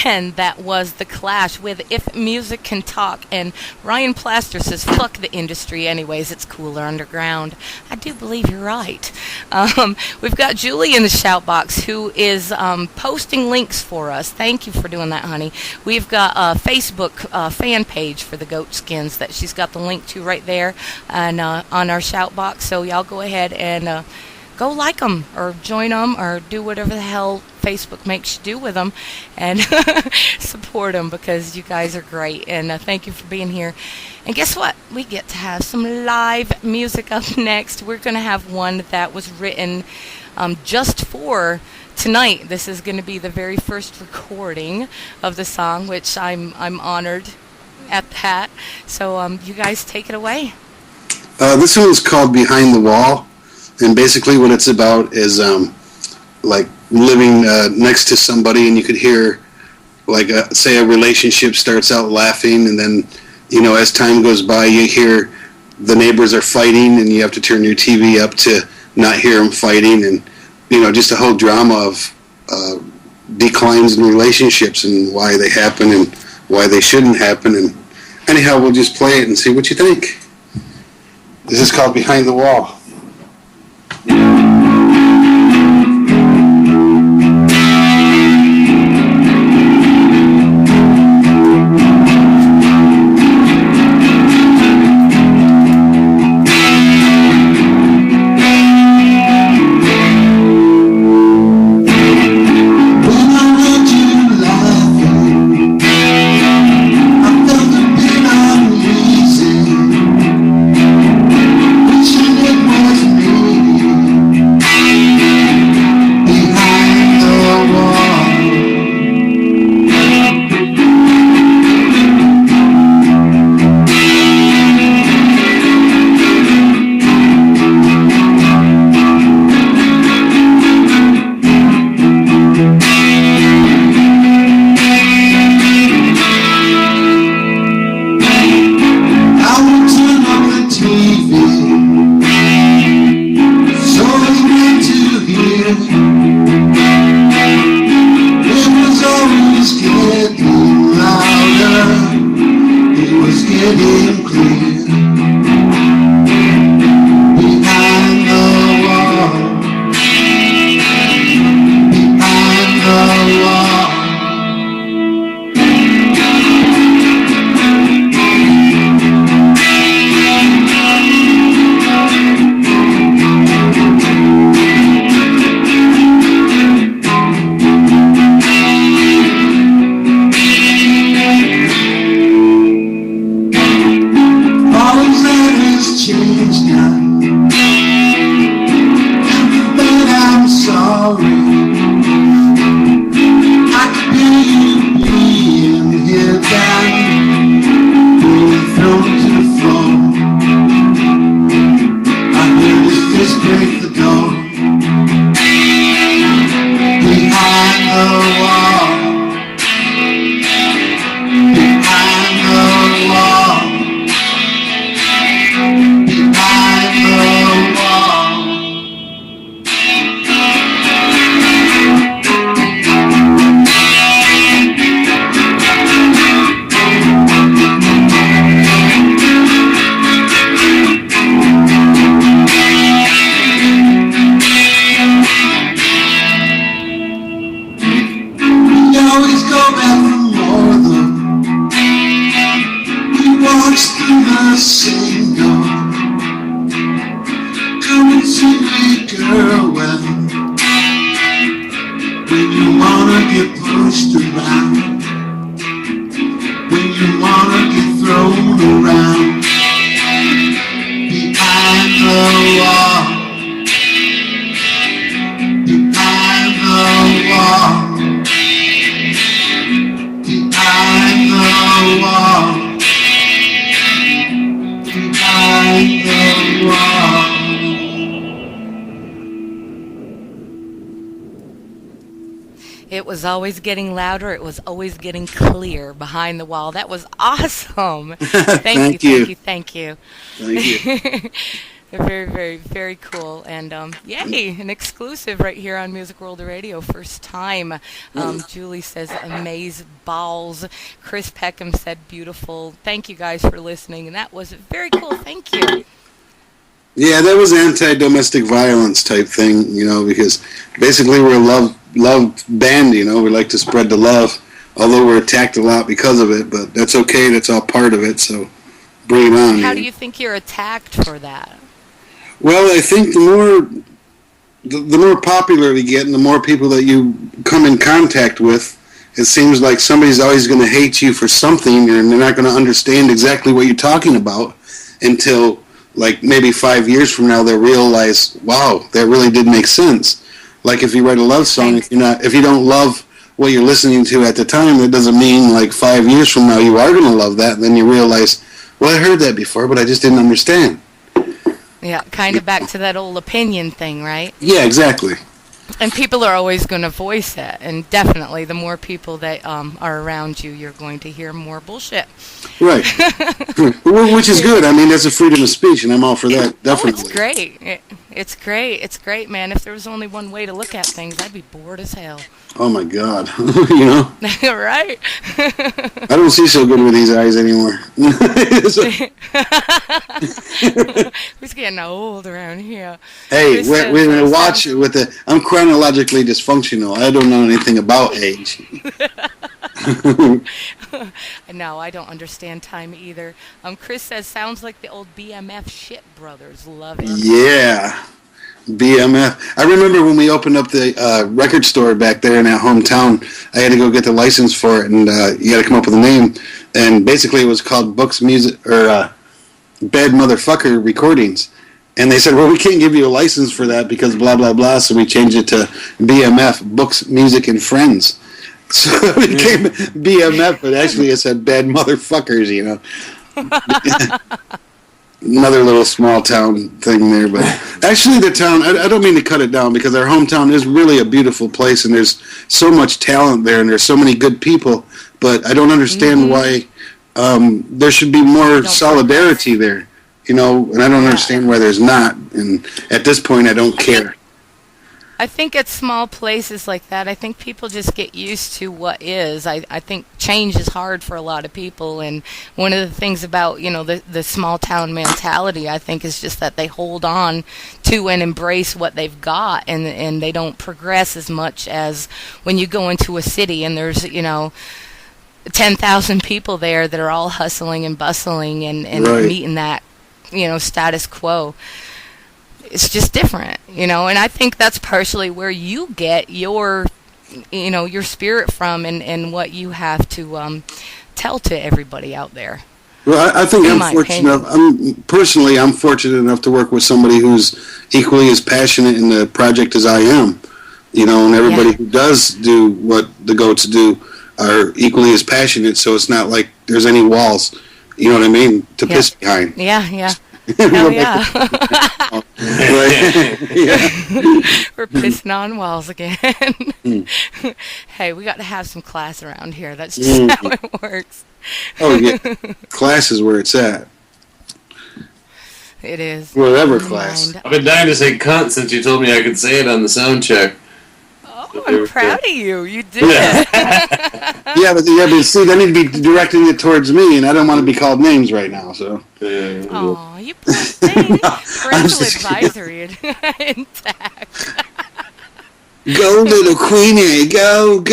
And that was The Clash with If Music Can Talk. And Ryan Plaster says, fuck the industry anyways, it's cooler underground. I do believe you're right. We've got Julie in the shout box who is posting links for us. Thank you for doing that, honey. We've got a Facebook fan page for the Goatskins that she's got the link to right there and on our shout box. So y'all go ahead and go like them or join them or do whatever the hell Facebook makes you do with them and support them because you guys are great. And thank you for being here. And guess what? We get to have some live music up next. We're going to have one that was written just for tonight. This is going to be the very first recording of the song, which I'm honored at that. So you guys take it away. This one is called Behind the Wall. And basically what it's about is like living next to somebody, and you could hear, like, say a relationship starts out laughing, and then, you know, as time goes by, you hear the neighbors are fighting, and you have to turn your TV up to not hear them fighting, and, you know, just a whole drama of declines in relationships and why they happen and why they shouldn't happen. And anyhow, we'll just play it and see what you think. This is called Behind the Wall. It was always getting louder. It was always getting clear behind the wall. That was awesome. Thank you. Thank you. Thank you. Very, very, very cool. And yay, an exclusive right here on Music World Radio. First time. Julie says, amaze balls. Chris Peckham said, beautiful. Thank you guys for listening. And that was very cool. Thank you. Yeah, that was anti-domestic violence type thing, because basically we're a love band, we like to spread the love, although we're attacked a lot because of it, but that's okay, that's all part of it, so bring it on. How do you think you're attacked for that? Well, I think the more popular we get and the more people that you come in contact with, it seems like somebody's always going to hate you for something, and they're not going to understand exactly what you're talking about until, like, maybe 5 years from now they'll realize, wow, that really did make sense. Like if you write a love song, if you don't love what you're listening to at the time, that doesn't mean like 5 years from now you are going to love that, and then you realize, well, I heard that before, but I just didn't understand. Yeah, kind of back to that old opinion thing, right? Yeah, exactly. And people are always going to voice it, and definitely the more people that are around you, you're going to hear more bullshit. Right. Which is good. I mean, that's a freedom of speech, and I'm all for that, definitely. Oh, it's great. It's great. It's great, man. If there was only one way to look at things, I'd be bored as hell. Oh, my God. Right? I don't see so good with these eyes anymore. Who's getting old around here? Hey, we're going to watch it with the... I'm chronologically dysfunctional. I don't know anything about age. No, I don't understand time either. Chris says, sounds like the old BMF shit brothers. Love it. Yeah. BMF. I remember when we opened up the record store back there in that hometown, I had to go get the license for it, and you had to come up with a name. And basically it was called Books Music, or Bad Motherfucker Recordings. And they said, well, we can't give you a license for that because blah, blah, blah. So we changed it to BMF, Books, Music, and Friends. So it became BMF, but actually it said Bad Motherfuckers, Another little small town thing there. But actually the town, I don't mean to cut it down, because our hometown is really a beautiful place, and there's so much talent there, and there's so many good people. But I don't understand why there should be more solidarity there. And I don't understand why there's not. And at this point, I don't care. I think at small places like that, I think people just get used to what is. I think change is hard for a lot of people. And one of the things about, the small town mentality, I think, is just that they hold on to and embrace what they've got. And they don't progress as much as when you go into a city and there's, 10,000 people there that are all hustling and bustling and right. meeting that, status quo. It's just different, and I think that's partially where you get your spirit from and what you have to tell to everybody out there. Well, I think I'm fortunate. I'm fortunate enough to work with somebody who's equally as passionate in the project as I am, and everybody who does do what the Goats do are equally as passionate, so it's not like there's any walls, you know what I mean, to piss behind. Yeah. Hell yeah. We're pissing on walls again. Hey, we got to have some class around here. That's just how it works. Oh, yeah. Class is where it's at. It is. Whatever class. I've been dying to say cunt since you told me I could say it on the sound check. Oh, I'm proud of you. You did it. Yeah, but see, they need to be directing it towards me, and I don't want to be called names right now, so. Oh, you poor thing. Parental advisory intact. Go, little Queenie. Go.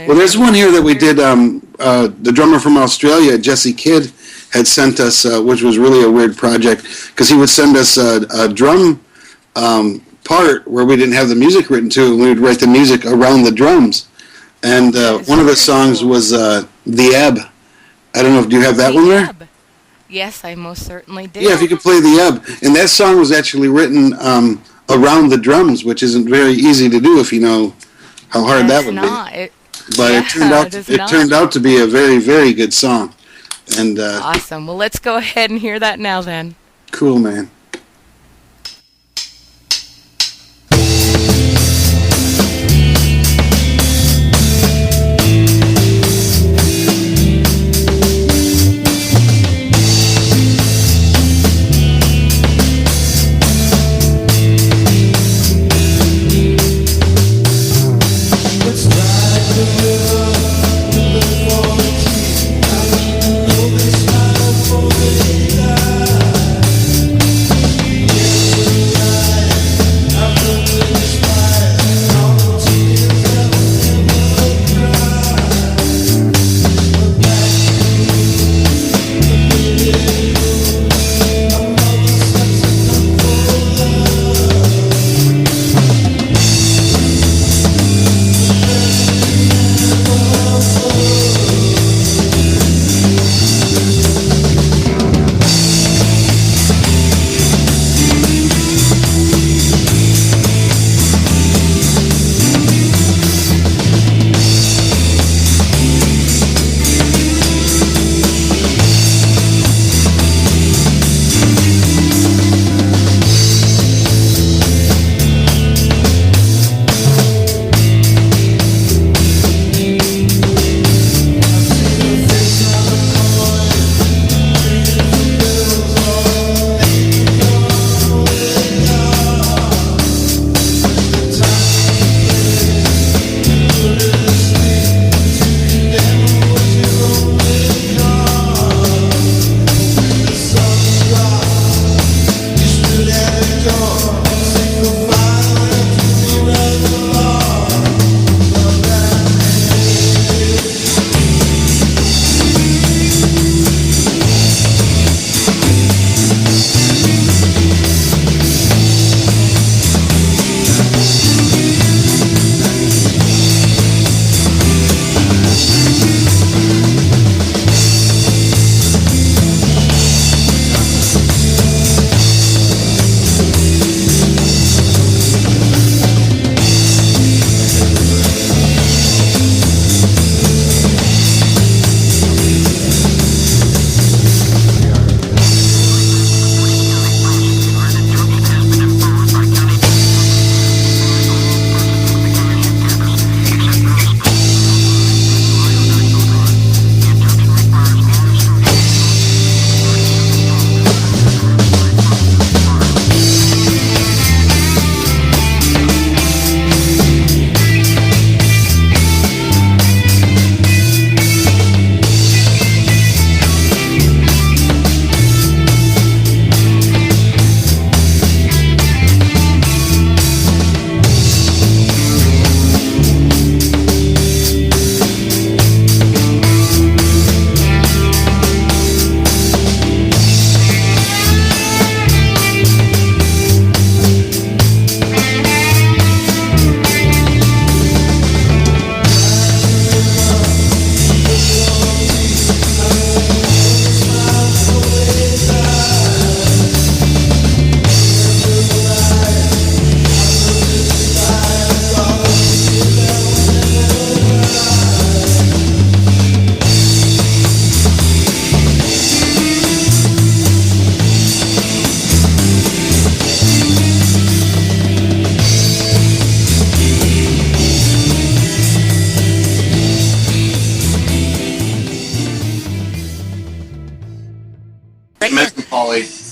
Well, there's one here that we did. The drummer from Australia, Jesse Kidd, had sent us, which was really a weird project, because he would send us a drum part where we didn't have the music written to, and we would write the music around the drums. And one of the songs was The Ebb. I don't know if do you have that one there? Yes, I most certainly do. Yeah, if you could play The Ebb. And that song was actually written around the drums, which isn't very easy to do if you know how hard that would be. But it turned out to be a very, very good song. And awesome. Well, let's go ahead and hear that now then. Cool, man.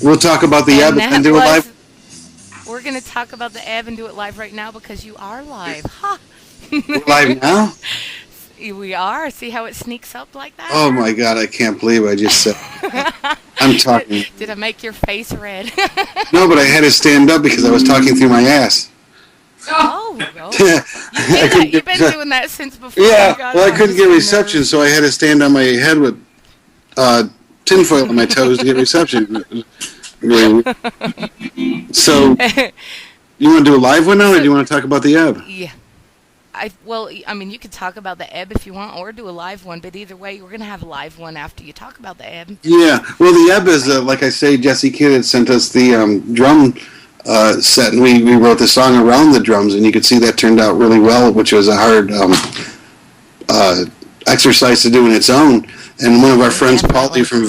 We'll talk about the ebb and do it live. We're going to talk about the ebb and do it live right now because you are live. Ha! We're live now? We are. See how it sneaks up like that? Oh my God, I can't believe I just said I'm talking. Did I make your face red? No, but I had to stand up because I was talking through my ass. Oh, you've been doing that since before. Yeah, well, I couldn't get reception, so I had to stand on my head with tinfoil on my toes to get reception. So, you want to do a live one now, or do you want to talk about the ebb? Yeah. I mean, you could talk about the ebb if you want, or do a live one, but either way, we're going to have a live one after you talk about the ebb. Yeah, well, the ebb is, like I say, Jesse Kidd had sent us the drum set, and we wrote the song around the drums, and you could see that turned out really well, which was a hard exercise to do in its own. And one of our friends, Paulie from